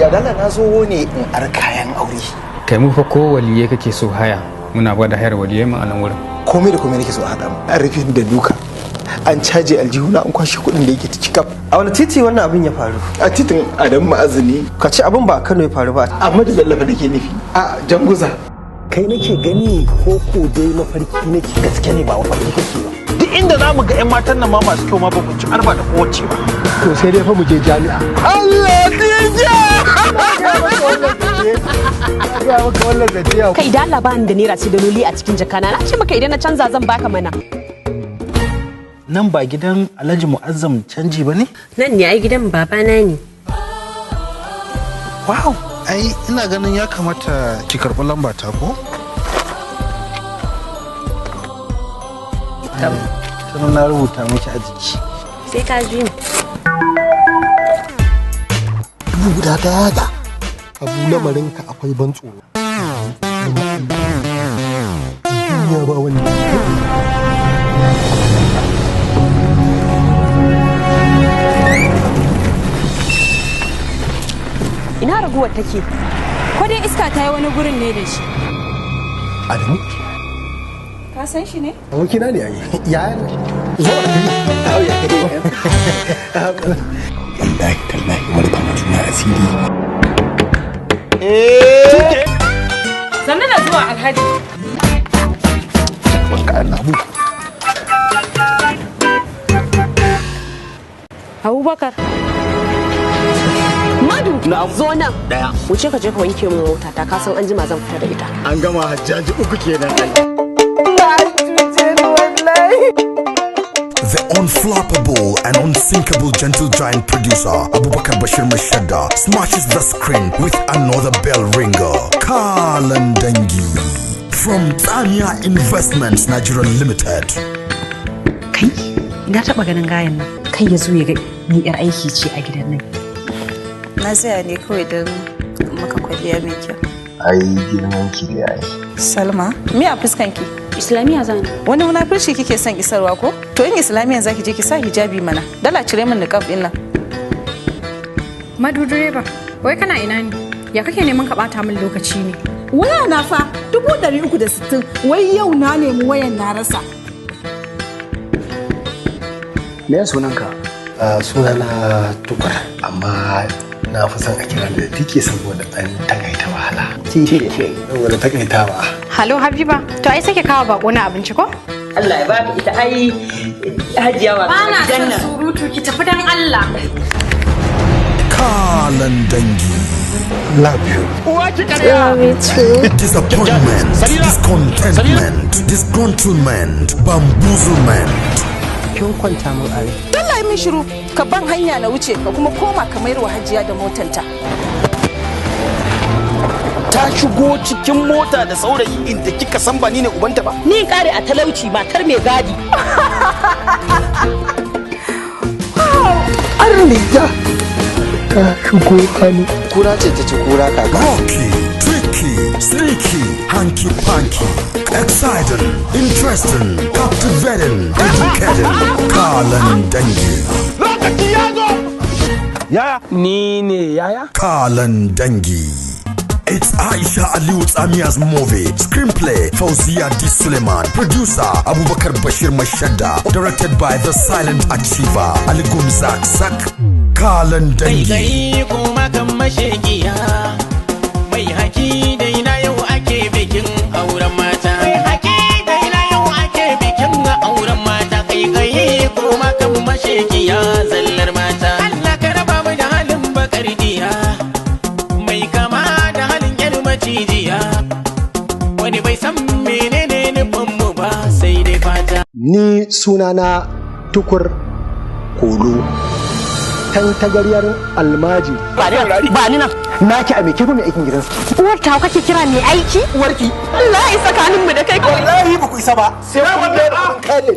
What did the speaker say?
hajiya dala na zo ne in ar kayan aure. Kai mu fa ko waliye kake so haya muna ba da hayar waliye mu a nan wurin. Komai da komai nake so a haɗa mu. An rufe da duka. An caje aljihuna an kwashe kuɗin da yake ta cikap. A wani titi wannan abin ya faru? A titin Adam Ma'azini. Ka ce abin ba a Kano ya faru ba. Ahmadu Bello fa nake nufi. A Janguza. Kai nake gani ko dai mafarki nake gaske ne ba mafarki kake ba. Duk inda za mu ga 'yan matan nan ma masu kyau ma ba mu ci arba da kowace ba. To sai dai fa mu je jami'a. Allah ya Kai da Allah bani da naira ce da loli a cikin jakana na ce maka idan na canza zan baka mana. Nan ba gidan Alhaji Mu'azzam canji ba ne? Nan ne ai gidan babana ne. Wow, ai ina ganin ya kamata ki karɓi lamba ta ko? Sannan na rubuta miki a jiki. Sai ka ji ni. guda daya da abu lamarinka akwai ban tsoro. Duniya ba wani ina raguwar take? Ko dai iska ta yi wani gurin ne da shi? Adamu? Ka san shi ne? Abokina ne yayi. Ya zo wallahi tallahi marfa juna asiri. Sannu da zuwa Alhaji. Wanka Allahu. Abubakar. Madu, zo nan. Daya. Wuce ka je ka wanke min mota ta ka san an jima zan fita da ita. An gama hajjaji uku kenan. The unflappable and unsinkable gentle giant producer Abubakar Bashir Mashada smashes the screen with another bell ringer. Kalan Dangi from Tanya Investments Nigeria Limited. Kai, ina taɓa ganin gayan nan. Kai ya zo ya ga ni yar aiki ce a gidan nan. Na tsaya ne kawai don maka kwalliya mai kyau. Ai girman ki da yayi. Salma, me a fuskanki? Islamiya zan. Wani munafurci kike son isarwa ko? To in islamiyan zaki je ki sa hijabi mana. Dala cire min niqab din nan. Madu direba, wai kana ina ne? Ya kake neman ka bata min lokaci ne? Waya na fa 360 wai yau na nemi wayan na rasa. Me sunanka? Sunana Tukur, amma na fi son a kira da tike saboda an takaita wahala. Tike saboda takaitawa. Halo Habiba, to ai sake kawo bako na abinci ko? Allah ya baka ita ai hajiya wa Bana son surutu ki tafi dan Allah. Kalan Dangi. Love you. Disappointment, discontentment, disgruntlement, bamboozlement. Kin kwanta mun are. Dala yi min shiru ka ban hanya na wuce ka kuma koma ka mayar wa hajiya da motanta. Ta shigo cikin mota da saurayi inda kika san ba ni ne ubanta ba. Ni kare a talauci matar mai gadi. Arniya ta shigo hannu. Kura ce ta ci kura kaka. Rocky, tricky, sneaky, hanky panky, exciting, interesting, captivating, educating. Kalan Dangi. Lokaci ya zo. Yaya? Ni ne yaya? Kalan Dangi. It's Aisha Aliu Tsamiya's movie. Screenplay Fauzia D. Suleiman. Producer Abubakar Bashir Mashada. Directed by The Silent Achiever Ali Gumzak Sak. Kalan Dangi. Kai kuma kan mashekiya. Mai haki da ina yau ake bikin auren mata. Mai haki da ina yau ake bikin auren mata. Kai kuma kan mashekiya zallar mata. Allah ka raba mu da halin bakar diya. Mai kama cijiya wani bai san menene nufin mu ba sai dai fata. Ni sunana Tukur Kolo. Tan tagaryar almaji. Ba ni nan. Naki a me ke mai aikin gidansa. Uwar ta kake kira mai aiki? Uwarki. Allah ya tsakanin mu da kai. Wallahi ba ku isa ba. Sai kun da kai ne.